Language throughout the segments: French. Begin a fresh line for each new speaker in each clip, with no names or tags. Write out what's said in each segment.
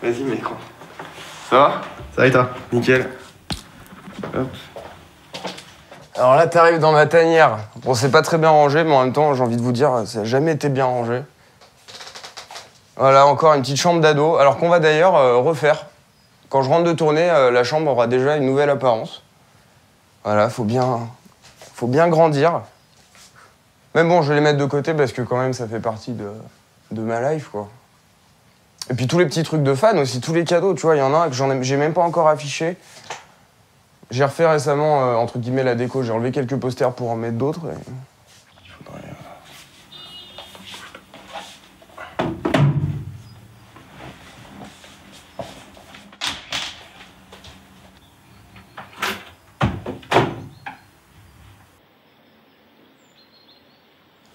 Vas-y, mets l'écran. Ça va?
Ça va et toi?
Nickel. Hop.
Alors là, t'arrives dans ma tanière. Bon, c'est pas très bien rangé, mais en même temps, j'ai envie de vous dire, ça n'a jamais été bien rangé. Voilà, encore une petite chambre d'ado, alors qu'on va d'ailleurs refaire. Quand je rentre de tournée, la chambre aura déjà une nouvelle apparence. Voilà, faut bien grandir. Mais bon, je vais les mettre de côté parce que quand même, ça fait partie de ma life, quoi. Et puis tous les petits trucs de fans aussi, tous les cadeaux, tu vois, il y en a un que j'ai même pas encore affiché. J'ai refait récemment, entre guillemets, la déco. J'ai enlevé quelques posters pour en mettre d'autres. Et... il faudrait...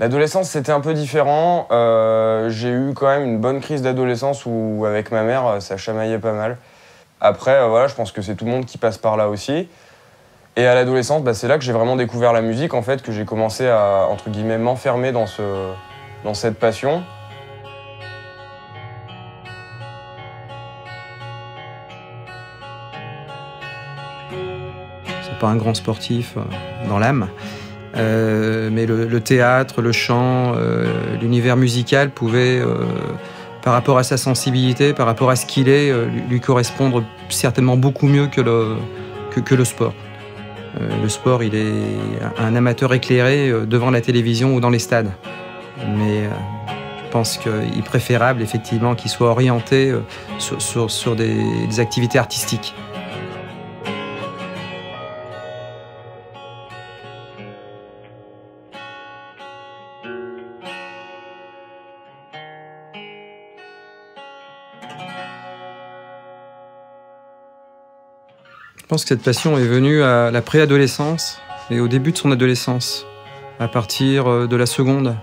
L'adolescence, c'était un peu différent. J'ai eu quand même une bonne crise d'adolescence où, avec ma mère, ça chamaillait pas mal. Après, voilà, je pense que c'est tout le monde qui passe par là aussi. Et à l'adolescence, c'est là que j'ai vraiment découvert la musique, en fait, que j'ai commencé à, entre guillemets, m'enfermer dans cette passion.
C'est pas un grand sportif dans l'âme. Mais le théâtre, le chant, l'univers musical pouvait, par rapport à sa sensibilité, par rapport à ce qu'il est, lui correspondre certainement beaucoup mieux que le sport. Le sport, il est un amateur éclairé devant la télévision ou dans les stades. Mais je pense qu'il est préférable, effectivement, qu'il soit orienté sur des activités artistiques. Je pense que cette passion est venue à la préadolescence et au début de son adolescence, à partir de la seconde.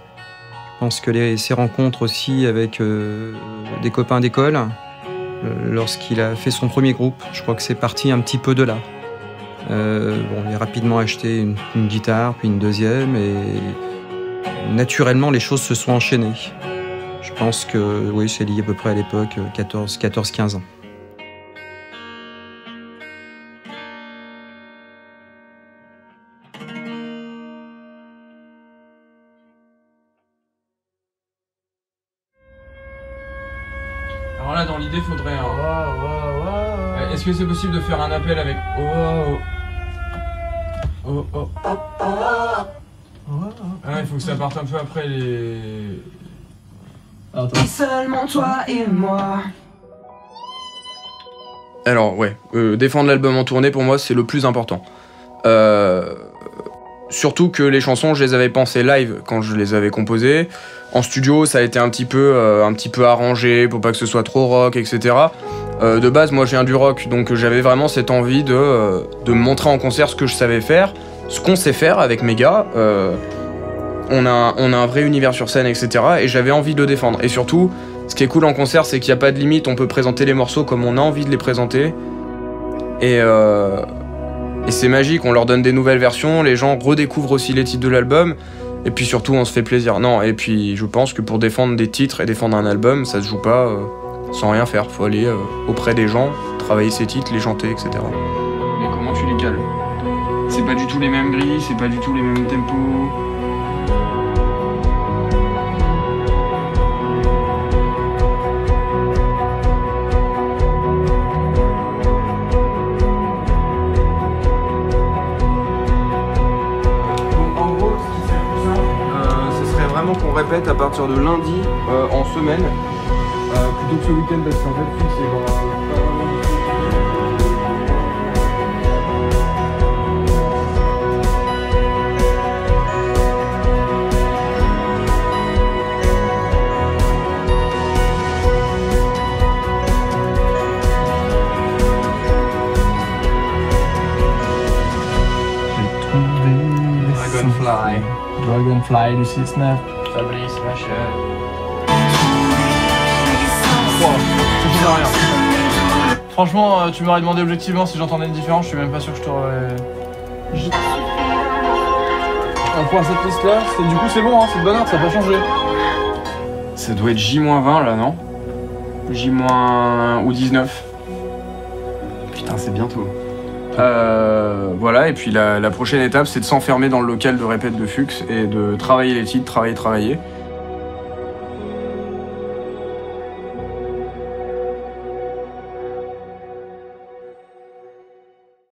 Je pense que ses rencontres aussi avec des copains d'école, lorsqu'il a fait son premier groupe, je crois que c'est parti un petit peu de là. Il a rapidement acheté une guitare, puis une deuxième, et naturellement les choses se sont enchaînées. Je pense que oui, c'est lié à peu près à l'époque, 14-15 ans.
Alors là, dans l'idée, faudrait un... Est-ce que c'est possible de faire un appel avec... Ah, il faut que ça parte un peu après les...
Et seulement toi et moi.
Alors, ouais, défendre l'album en tournée, pour moi, c'est le plus important. Surtout que les chansons, je les avais pensées live quand je les avais composées. En studio, ça a été un petit peu arrangé pour pas que ce soit trop rock, etc. De base, moi, je viens du rock, donc j'avais vraiment cette envie de me montrer en concert ce que je savais faire, ce qu'on sait faire avec mes gars. On a un vrai univers sur scène, etc. Et j'avais envie de le défendre. Et surtout, ce qui est cool en concert, c'est qu'il n'y a pas de limite. On peut présenter les morceaux comme on a envie de les présenter. Et c'est magique, on leur donne des nouvelles versions, les gens redécouvrent aussi les titres de l'album, et puis surtout on se fait plaisir. Non, et puis je pense que pour défendre des titres et défendre un album, ça se joue pas sans rien faire. Faut aller auprès des gens, travailler ces titres, les chanter, etc. Mais comment tu les cales? C'est pas du tout les mêmes grilles, c'est pas du tout les mêmes tempos. Qu'on répète à partir de lundi en semaine plutôt que ce week-end parce qu'en fait fixe c'est
Dragonfly du 6-9.
Fabrice, Rachel.
Wow, ça faisait rien. Franchement, tu m'aurais demandé objectivement si j'entendais une différence, je suis même pas sûr que je t'aurais... Pour cette liste là, du coup c'est bon, hein, c'est de bonne heure, ça n'a pas changé.
Ça doit être J-20 là, non? J- ou 19.
Putain, c'est bientôt.
Voilà, et puis la prochaine étape, c'est de s'enfermer dans le local de répète de Fuchs et de travailler les titres, travailler.